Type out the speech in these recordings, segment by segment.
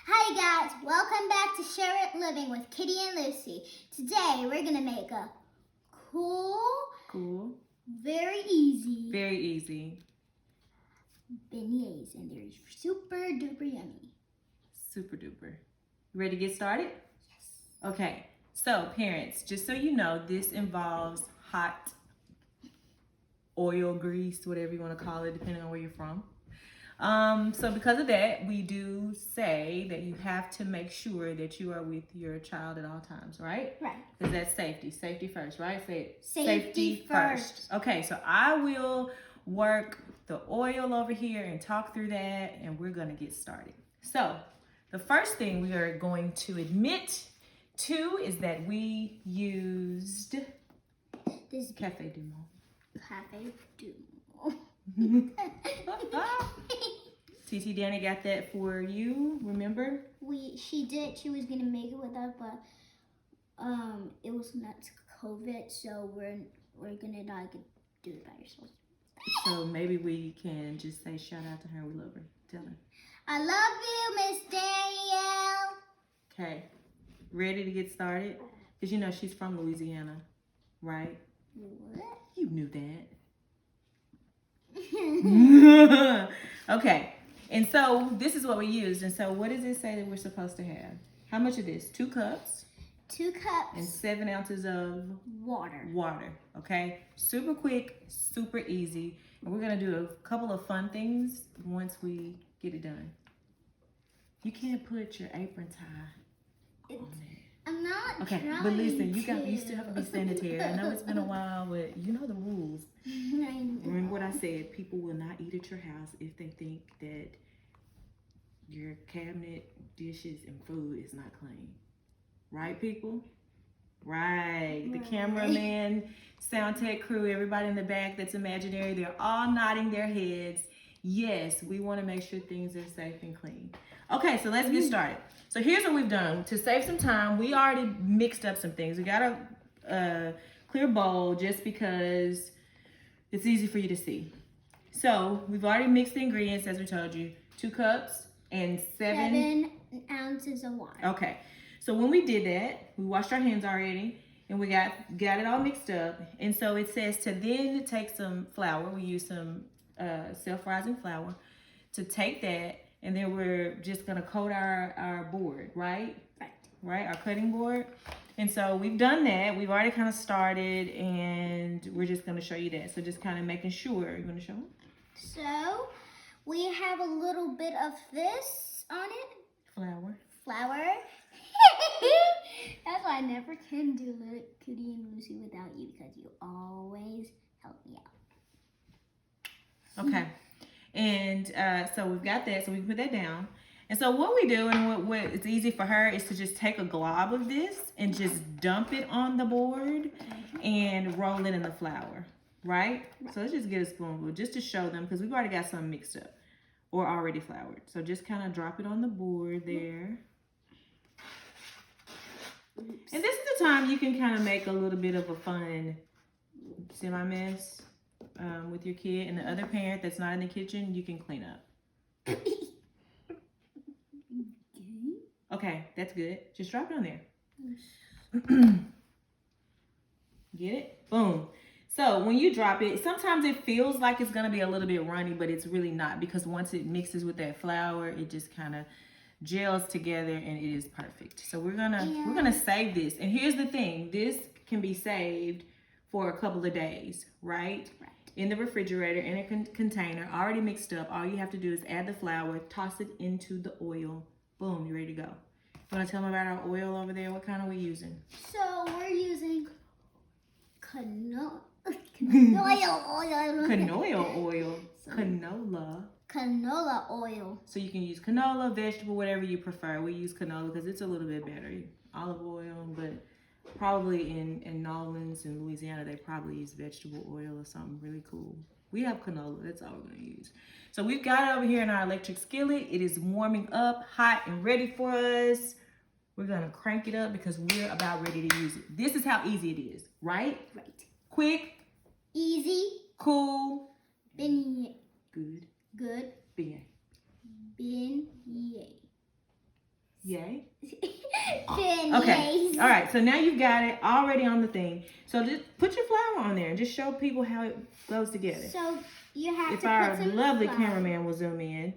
Hi guys, welcome back to Sherwood Living with Kitty and Lucy. Today we're gonna make a cool, very easy beignets, and they're super duper yummy. Super duper. You ready to get started? Yes. Okay, so parents, just so you know, this involves hot oil, grease, whatever you want to call it, depending on where you're from. So because of that, we do say that you have to make sure that you are with your child at all times, right? Right. Because that's safety. Safety first, right? Say it. Safety first. Okay, so I will work the oil over here and talk through that, and we're going to get started. So the first thing we are going to admit to is that we used This Cafe Du Monde. Cafe Du Monde. TT Danny got that for you, remember? She did. She was gonna make it with us, but it was not COVID, so we're gonna do it by ourselves. So maybe we can just say shout out to her. We love her. Tell her. I love you, Miss Danielle. Okay, ready to get started? Because you know she's from Louisiana, right? What? You knew that. Okay, and so this is what we used. And so what does it say that we're supposed to have? How much of this? 2 cups. 2 cups. And 7 ounces of water. Okay, super quick, super easy. And we're gonna do a couple of fun things once we get it done. You can't put your apron tie on it. I'm not Okay, trying but listen, you to. still have to be sanitary. I know it's been a while, but you know the rules. Remember what I said, people will not eat at your house if they think that your cabinet, dishes, and food is not clean. Right, people? Right. The cameraman, sound tech crew, everybody in the back that's imaginary, they're all nodding their heads. Yes, we want to make sure things are safe and clean. Okay, so let's get started. So here's what we've done. To save some time, we already mixed up some things. We got a clear bowl just because it's easy for you to see. So we've already mixed the ingredients, as we told you. 2 cups and 7 ounces of water. Okay. So when we did that, we washed our hands already, and we got it all mixed up. And so it says to then take some flour. We use some self-rising flour to take that, and then we're just gonna coat our board, right? Right, our cutting board. And so we've done that. We've already kind of started, and we're just gonna show you that. So just kind of making sure. You wanna show them? So we have a little bit of this on it. Flour. That's why I never can do Kiti and Lucy without you, because you always help me out. Okay. And so we've got that, so we can put that down. And so what we do, and what it's easy for her, is to just take a glob of this and just dump it on the board and roll it in the flour, right? So let's just get a spoonful just to show them, because we've already got some mixed up or already floured. So just kind of drop it on the board there. Oops. And this is the time you can kind of make a little bit of a fun semi-mess with your kid, and the other parent that's not in the kitchen, you can clean up. Okay, that's good. Just drop it on there. Get it? Boom. So when you drop it, sometimes it feels like it's gonna be a little bit runny, but it's really not, because once it mixes with that flour, it just kind of gels together and it is perfect. So we're gonna save this. And here's the thing, this can be saved for a couple of days, right? In the refrigerator, in a container, already mixed up. All you have to do is add the flour, toss it into the oil. Boom, you're ready to go. You wanna tell them about our oil over there? What kind are we using? So we're using canola oil. So you can use canola, vegetable, whatever you prefer. We use canola because it's a little bit better. Olive oil, but probably in New Orleans and Louisiana, they probably use vegetable oil or something really cool. We have canola, that's all we're gonna use. So we've got it over here in our electric skillet. It is warming up, hot and ready for us. We're gonna crank it up because we're about ready to use it. This is how easy it is, right? Right. Quick. Easy. Cool. Benignet. Good. Good. Beignet. Beignet. Yay. Beignets. Okay. All right. So now you've got it already on the thing. So just put your flour on there and just show people how it goes together. So you have if to our put some lovely flour. cameraman will zoom in.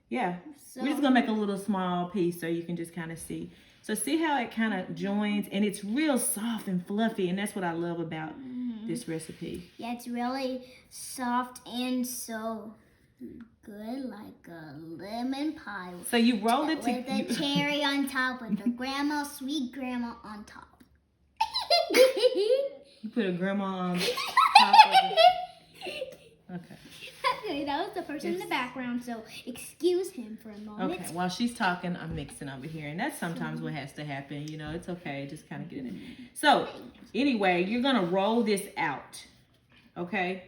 Yeah. So, We're just going to make a little small piece so you can just kind of see. So see how it kind of joins, and it's real soft and fluffy, and that's what I love about this recipe. Yeah, it's really soft and so good, like a lemon pie. So you roll it with a cherry on top, with the sweet grandma on top. You put a grandma on top of it. Okay. Okay, that was the person in the background, so excuse him for a moment. Okay, while she's talking, I'm mixing over here, and that's sometimes what has to happen. You know, it's okay. Just kind of get it in. So, anyway, you're going to roll this out, okay?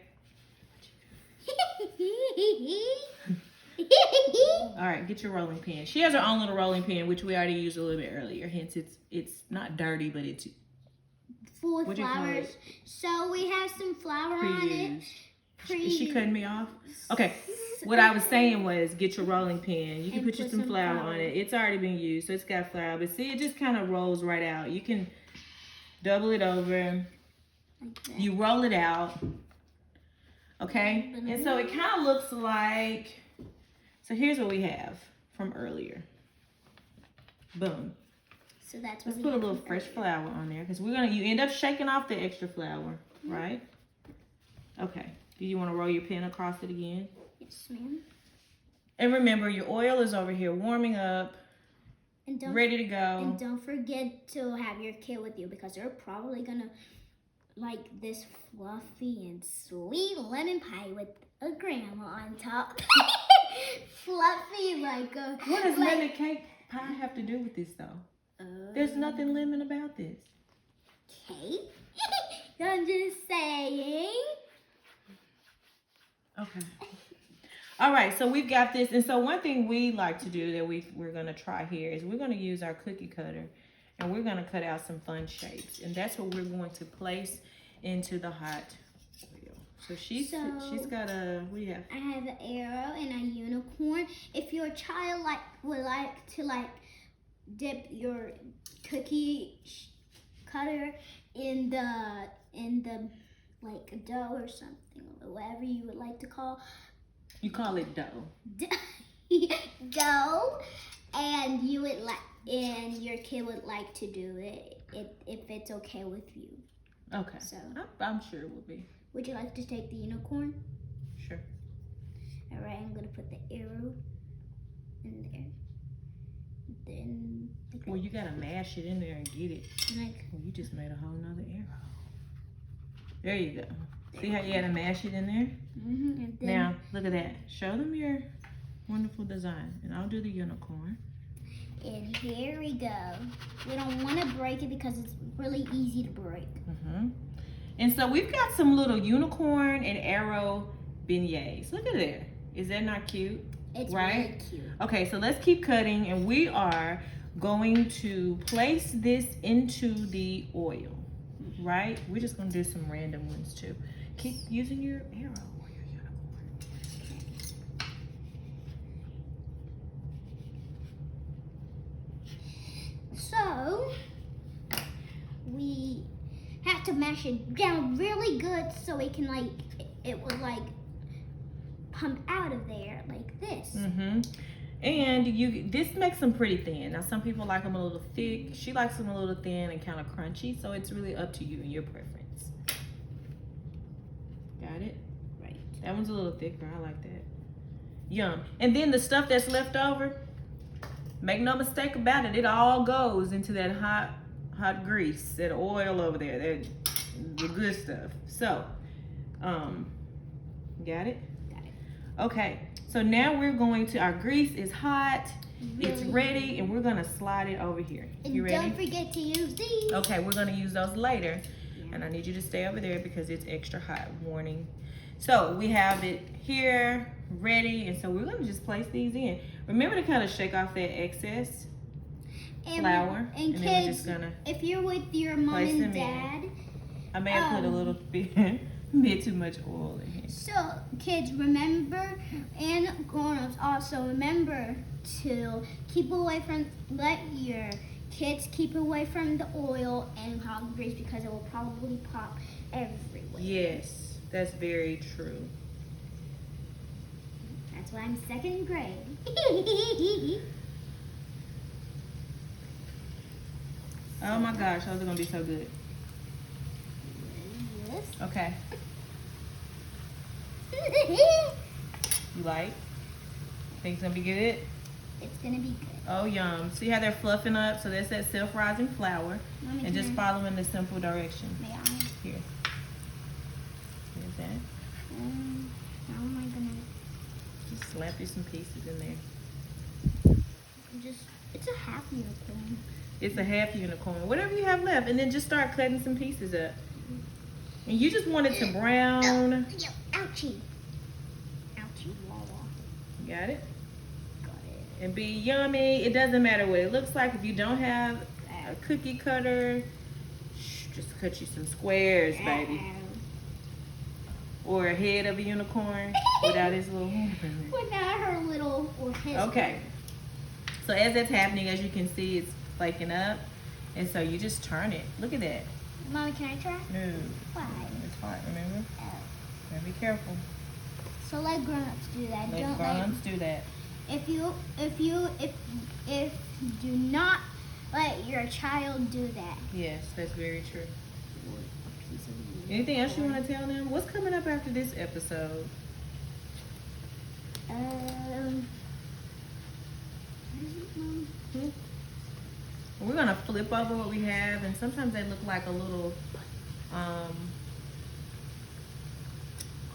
All right, get your rolling pin. She has her own little rolling pin, which we already used a little bit earlier. Hence, it's not dirty, but it's full of flowers. So we have some flour on it. Is she cutting me off? Okay. What I was saying was get your rolling pin. You can put some flour on it. It's already been used, so it's got flour. But see, it just kind of rolls right out. You can double it over. Like you roll it out. Okay? And so it kind of looks like... So here's what we have from earlier. Boom. So that's what let's put a little fresh flour on there because you end up shaking off the extra flour, right? Okay. Do you want to roll your pin across it again? Yes, ma'am. And remember, your oil is over here warming up, and ready to go. And don't forget to have your kid with you because they're probably going to like this fluffy and sweet lemon pie with a grandma on top. Fluffy like a... What does lemon cake pie have to do with this, though? There's nothing lemon about this. Cake? I'm just saying... Okay. All right, so we've got this. And so one thing we like to do that we're going to try here is we're going to use our cookie cutter and we're going to cut out some fun shapes. And that's what we're going to place into the hot oil. So she's got a, what do you have? I have an arrow and a unicorn. If your child would like to dip your cookie cutter in the like dough or something, or whatever you would like to call. You call it dough. Dough, and your kid would like to do it if it's okay with you. Okay. So I'm sure it will be. Would you like to take the unicorn? Sure. All right, I'm gonna put the arrow in there. Then. Well, you gotta mash it in there and get it. Well, you just made a whole nother arrow. There you go. See how you had to mash it in there? And then, now, look at that. Show them your wonderful design. And I'll do the unicorn. And here we go. We don't want to break it because it's really easy to break. And so we've got some little unicorn and arrow beignets. Look at that. Is that not cute? It's right? Really cute. Okay, so let's keep cutting. And we are going to place this into the oil. Right? We're just going to do some random ones too. Keep using your arrow or your unicorn. So, we have to mash it down really good so it can it will pump out of there like this. And this makes them pretty thin. Now some people like them a little thick. She likes them a little thin and kind of crunchy. So it's really up to you and your preference. Got it? Right. That one's a little thicker. I like that. Yum. And then the stuff that's left over, make no mistake about it, it all goes into that hot grease, that oil over there, the good stuff. So, got it? Got it. Okay. So now we're going to, our grease is hot, it's ready, and we're gonna slide it over here. You ready? Don't forget to use these. Okay, we're gonna use those later. And I need you to stay over there because it's extra hot, warning. So we have it here, ready, and so we're gonna just place these in. Remember to kind of shake off that excess flour. And then kids, we're just gonna if you're with your mom and dad. I may have put a little bit too much oil in here. So, kids, remember, and grown-ups also, remember to keep away from, let your kids keep away from the oil and hot grease because it will probably pop everywhere. Yes, that's very true. That's why I'm second grade. Oh my gosh, those are gonna be so good. Yes. Okay, you like? Think it's gonna be good? It's gonna be good. Oh, yum. See how they're fluffing up? So that's that self-rising flour. Mommy, And just can following the simple direction. May I? Here. Here's that. How am I gonna Just slap you some pieces in there. it's a half unicorn. It's a half unicorn. Whatever you have left. And then just start cutting some pieces up. And you just want it to brown. Ouchie. Ouchie, wawa. Got it? Got it. And be yummy. It doesn't matter what it looks like. If you don't have a cookie cutter, just cut you some squares, baby. Or a head of a unicorn without his little horn. Without her little or his. Okay. So as that's happening, as you can see, it's flaking up. And so you just turn it. Look at that. Mommy, can I try? No. Why? It's hot, remember? Oh. Gotta be careful. So let grown-ups do that. Let Don't grown-ups do that. If you do not let your child do that. Yes, that's very true. A piece of Anything else you want to tell them? What's coming up after this episode? We're gonna flip over what we have, and sometimes they look like a little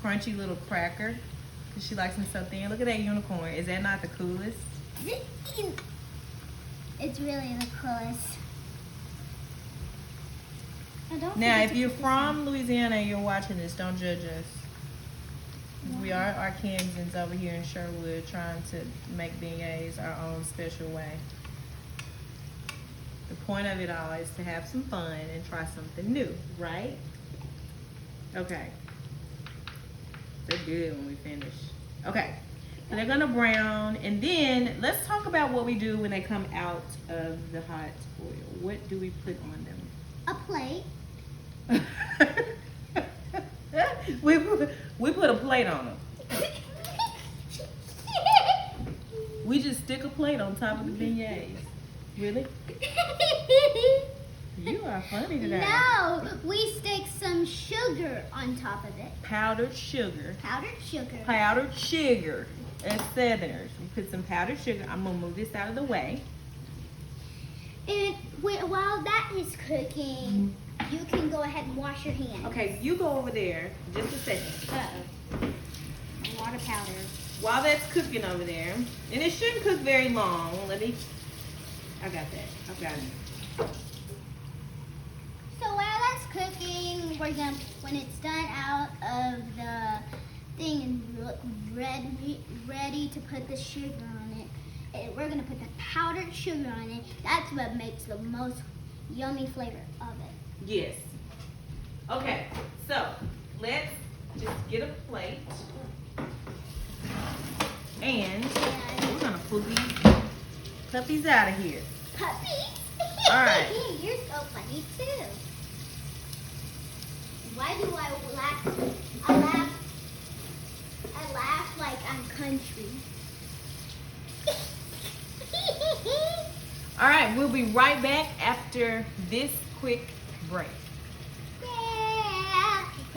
crunchy little cracker. Cause she likes them so thin. Look at that unicorn. Is that not the coolest? It's really the coolest. Now, if you're from Louisiana and you're watching this, don't judge us. We are Arkansans over here in Sherwood trying to make beignets our own special way. The point of it all is to have some fun and try something new, right? Okay. They're good when we finish. Okay. So they're gonna brown, and then let's talk about what we do when they come out of the hot oil. What do we put on them? A plate. we put a plate on them. We just stick a plate on top of the beignets. Really? You are funny today. No, we stick some sugar on top of it. Powdered sugar. Powdered sugar. Powdered sugar. As Southerners, we put some powdered sugar. I'm gonna move this out of the way. And while that is cooking, you can go ahead and wash your hands. Okay, you go over there just a second. Uh-oh. Water powder. While that's cooking over there, and it shouldn't cook very long. I got that. I've got it. So while that's cooking, we're gonna, when it's done out of the thing and ready to put the sugar on it, we're gonna put the powdered sugar on it. That's what makes the most yummy flavor of it. Yes. Okay, so let's just get a plate. And we're gonna pull these puppies out of here. Puppies? All right. You're so funny too. Why do I laugh? I laugh like I'm country. All right, we'll be right back after this quick break.